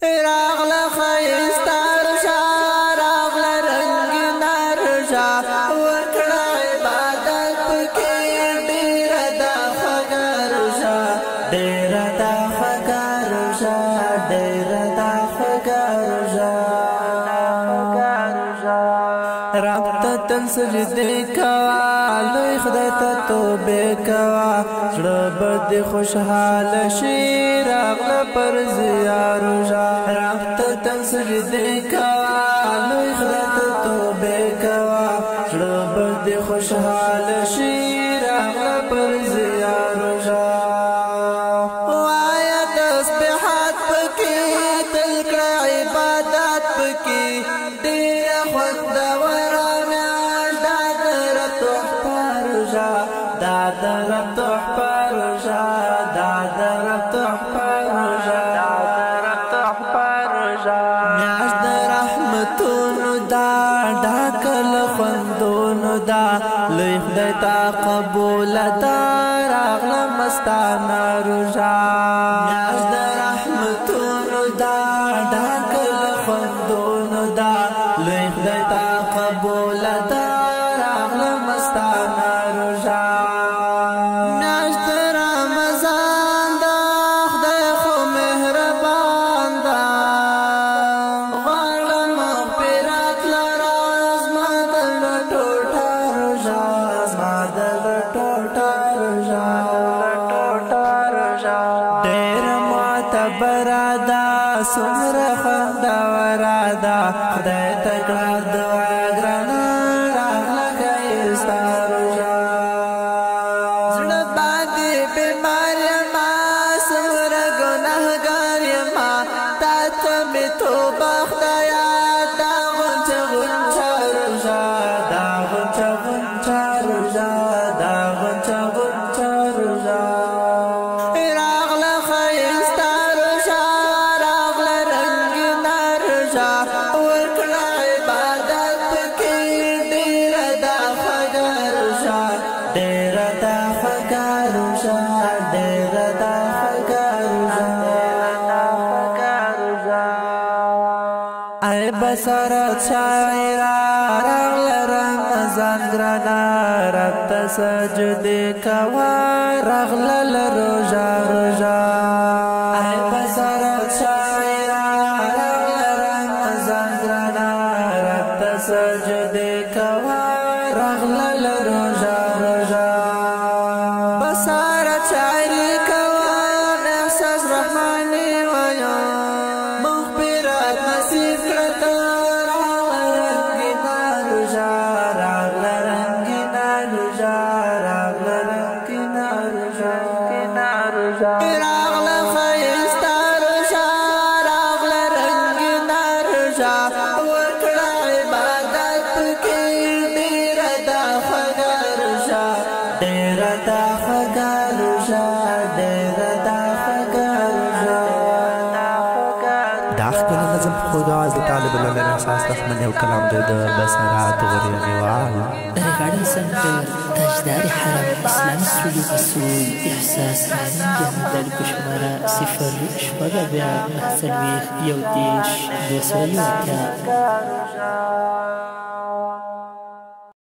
راغله ښایسته روژه راغله رنګینه روژه وکړه عبادت پکې ډېره ده خوږه روژه ډېره ده خوږه روژه ډېره ده خوږه روژه رب ته تل سجدې کوه لوی خدای ته توبې کوه زړه به دې خوشحاله شي راغله پرزیا روژه رب ته تل سجدې کوه لوی خدای ته توبې کوه زړه به دې خوشحاله شي راغله پرزیا روژه وایه تسبیحات پکې تل کړه عبادت پکې ډېره خوندوره میاشت دا د رب تحفه روژه دا د رب تحفه روژه دا د رب تحفه روژه میاشت د رحمتونو دا ډکه له خوندونو دا لوی خدای ته قبوله ده راغله مستانه روژه میاشت د رحمتونو دا ډکه له خوندونو دا لوی خدای ته قبوله ده راغله مستانه روژه میاشت رمضان ده خدای خو مهربان ده غواړم مغفرت لره زما د زړه ټوټه روژه زما د زړه ټوټه روژه ډېره معتبره ده څومره خوندوره ده خدای ته کړه دعا ګرانه راغله ښایسته روژه زړه باندې بیمار یمه څومره ګنهګار یمه تا ته مې توبه خدایه دا غونچه غونچه روژه دا غونچه غونچه روژه دا غونچه غونچه روژه راغله ښایسته روژه راغله رنګینه روژه ورکړه عبادت پکې ډېره ده خوږه روژه ډېره ده خوږه روژه ډېره ده خوږه روژه ای بصارت شاعره راغله رمضان ګرانه رب ته سجدې کوه راغله له روژه روژه ای بصارت شاعره راغله رمضان ګرانه رب ته سجدې کوه راغله له روژه روژه بصارت شاعري کوه احساس رحماني وایه مغفرت نصیب کړه ته راغله رنګینه روژه راغله رنګینه روژه راغله رنګینه روژه راغله ښایسته روژه راغله رنګینه روژه ورکړه عبادت پکې ډېره ده خوږه روژه ډېره ده خوږه روژه ډېره ده خوږه روژه دا ښکلی نظم په خود آواز د طالب العلم احساس رحمني او کلام دی د بصرات غریغوال ریکارډینګ سنټر تاجدار حرم اسلامي سټوډیو مسؤل احساس رحمن جهاد په شماره 0 شپږ 9 څلوېښت 1 10 200